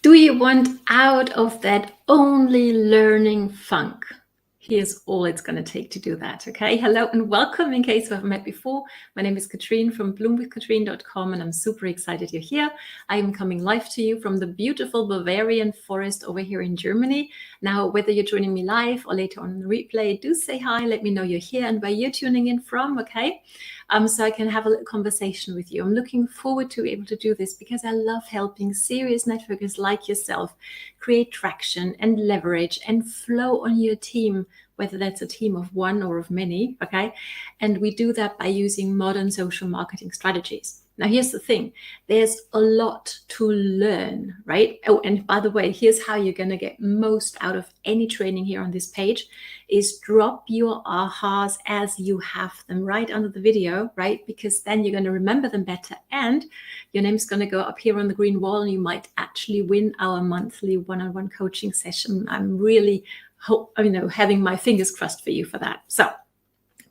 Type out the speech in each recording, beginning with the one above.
Do you want out of that only learning funk? Here's all it's going to take to do that. Okay. Hello and welcome. In case we haven't met before, my name is Katrine from bloomwithkatrine.com, and I'm super excited you're here. I am coming live to you from the beautiful Bavarian forest over here in Germany. Now, whether you're joining me live or later on the replay, do say hi. Let me know you're here and where you're tuning in from. Okay. So I can have a little conversation with you. I'm looking forward to be able to do this because I love helping serious networkers like yourself create traction and leverage and flow on your team, whether that's a team of one or of many, okay? And we do that by using modern social marketing strategies. Now, here's the thing. There's a lot to learn, right? Oh, and by the way, here's how you're going to get most out of any training here on this page is drop your ahas as you have them right under the video, right? Because then you're going to remember them better and your name's going to go up here on the green wall and you might actually win our monthly one-on-one coaching session. I'm really having my fingers crossed for you for that. So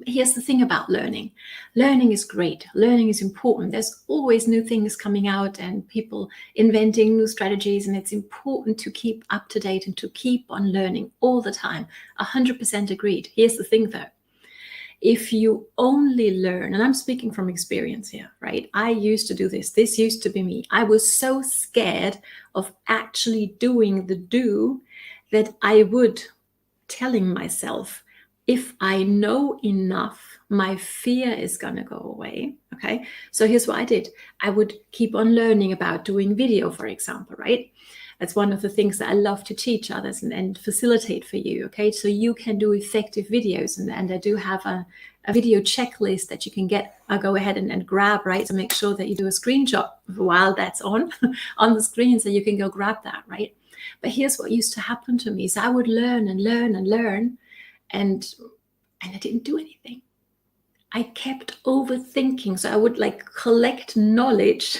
here's the thing about learning. Learning is great. Learning is important. There's always new things coming out and people inventing new strategies, and it's important to keep up to date and to keep on learning all the time. 100% agreed. Here's the thing though. If you only learn, and I'm speaking from experience here, right? I used to do this. This used to be me. I was so scared of actually doing the do that I would telling myself, if I know enough, my fear is going to go away. Okay. So here's what I did. I would keep on learning about doing video, for example, right? That's one of the things that I love to teach others and facilitate for you. Okay. So you can do effective videos. And I do have a video checklist that you can get, go ahead and grab, right? So make sure that you do a screenshot while that's on the screen so you can go grab that, right? But here's what used to happen to me. So I would learn and learn and learn. And I didn't do anything. I kept overthinking. So I would collect knowledge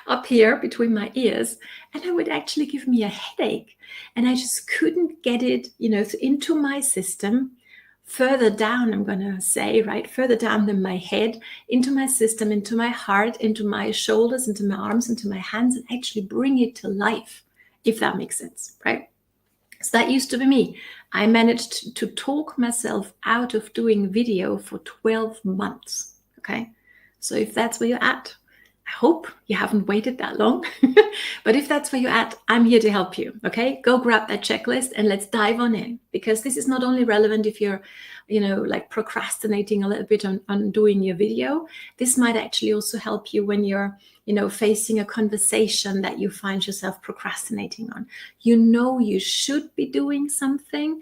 up here between my ears, and it would actually give me a headache. And I just couldn't get it, into my system further down, I'm going to say, right? Further down than my head, into my system, into my heart, into my shoulders, into my arms, into my hands, and actually bring it to life, if that makes sense, right? So that used to be me. I managed to talk myself out of doing video for 12 months. Okay. So if that's where you're at, I hope you haven't waited that long. But if that's where you're at, I'm here to help you. Okay. Go grab that checklist and let's dive on in, because this is not only relevant if you're, procrastinating a little bit on doing your video. This might actually also help you when you're, facing a conversation that you find yourself procrastinating on. You should be doing something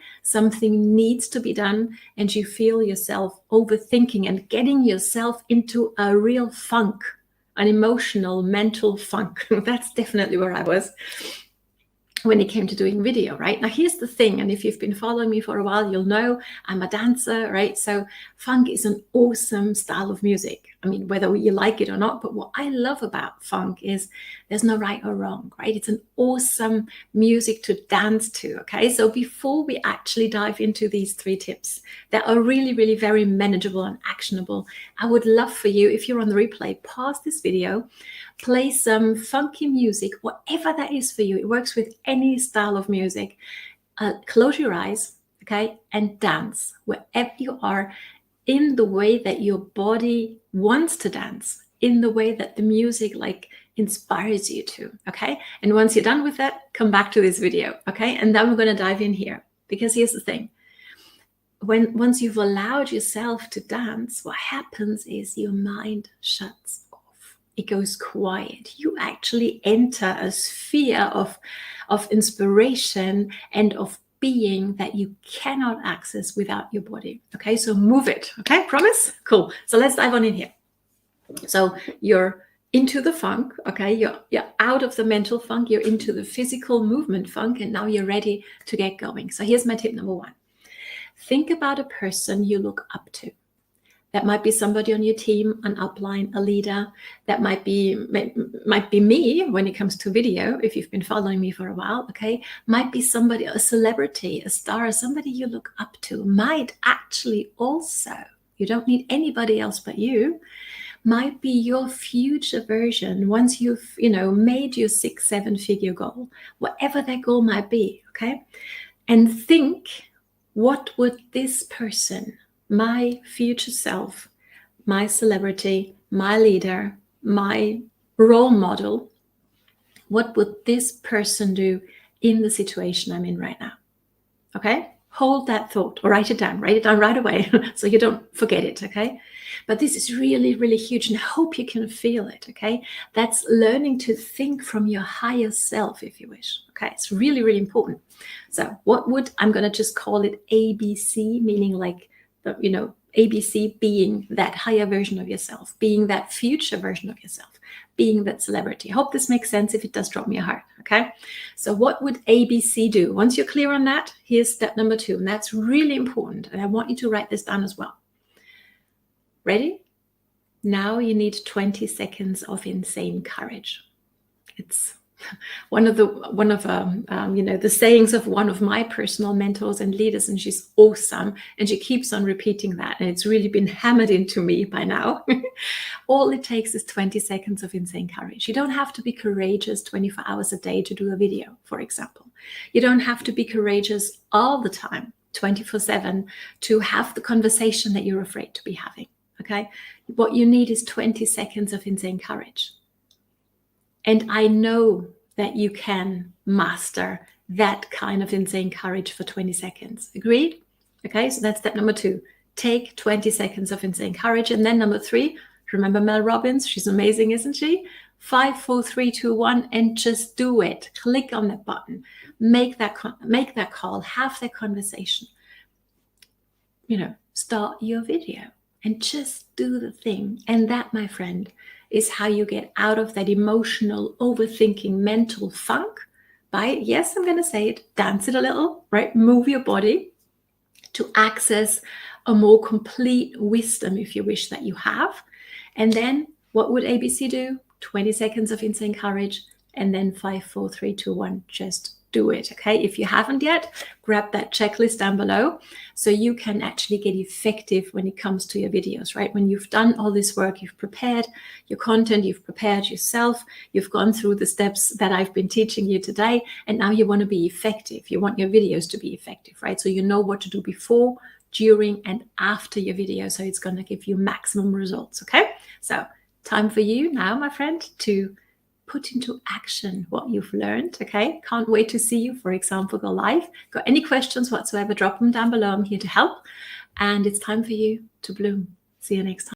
needs to be done, and you feel yourself overthinking and getting yourself into a real funk, an emotional, mental funk. That's definitely where I was when it came to doing video, right? Now, here's the thing, and if you've been following me for a while, you'll know I'm a dancer, right? So funk is an awesome style of music. I mean, whether you like it or not, but what I love about funk is there's no right or wrong, right? It's an awesome music to dance to, okay? So before we actually dive into these 3 tips that are really, really very manageable and actionable, I would love for you, if you're on the replay, pause this video, play some funky music, whatever that is for you. It works with any style of music. Close your eyes, okay, and dance wherever you are, in the way that your body wants to dance, in the way that the music inspires you to, okay? And once you're done with that, come back to this video, okay? And then we're going to dive in here, because here's the thing. Once you've allowed yourself to dance, what happens is your mind shuts off. It goes quiet. You actually enter a sphere of inspiration and of being that you cannot access without your body. Okay, so move it. Okay, promise? Cool. So let's dive on in here. So you're into the funk. Okay, you're out of the mental funk. You're into the physical movement funk, and now you're ready to get going. So here's my tip number 1. Think about a person you look up to. That might be somebody on your team, an upline, a leader. That might be me when it comes to video, if you've been following me for a while, okay? Might be somebody, a celebrity, a star, somebody you look up to. Might actually also, you don't need anybody else but you, might be your future version once you've, made your 6-7 figure goal, whatever that goal might be, okay? And think, what would this person, my future self, my celebrity, my leader, my role model, what would this person do in the situation I'm in right now? Okay? Hold that thought or write it down right away so you don't forget it, okay? But this is really, really huge, and I hope you can feel it, okay? That's learning to think from your higher self, if you wish, okay? It's really, really important. So I'm going to just call it ABC, meaning like, ABC being that higher version of yourself, being that future version of yourself, being that celebrity. I hope this makes sense. If it does, drop me a heart, okay? So what would ABC do? Once you're clear on that, here's step number 2, and that's really important, and I want you to write this down as well. Ready? Now you need 20 seconds of insane courage. It's one of the sayings of one of my personal mentors and leaders, and she's awesome, and she keeps on repeating that, and it's really been hammered into me by now. All it takes is 20 seconds of insane courage. You don't have to be courageous 24 hours a day to do a video, for example. You don't have to be courageous all the time, 24/7, to have the conversation that you're afraid to be having, okay? What you need is 20 seconds of insane courage. And I know that you can master that kind of insane courage for 20 seconds. Agreed? Okay, so that's step number 2. Take 20 seconds of insane courage. And then number 3, remember Mel Robbins? She's amazing, isn't she? 5, 4, 3, 2, 1, and just do it. Click on that button. Make that call. Have that conversation. Start your video and just do the thing. And that, my friend, is how you get out of that emotional, overthinking, mental funk by, yes, I'm going to say it, dance it a little, right? Move your body to access a more complete wisdom, if you wish, that you have. And then what would ABC do? 20 seconds of insane courage, and then 5, 4, 3, 2, 1, just do it, okay? If you haven't yet, grab that checklist down below so you can actually get effective when it comes to your videos, right? When you've done all this work, you've prepared your content, you've prepared yourself, you've gone through the steps that I've been teaching you today, and now you want to be effective. You want your videos to be effective, right? So you know what to do before, during, and after your video, so it's going to give you maximum results, okay? So time for you now, my friend, to put into action what you've learned, okay? Can't wait to see you, for example, go live. Got any questions whatsoever, drop them down below. I'm here to help. And it's time for you to bloom. See you next time.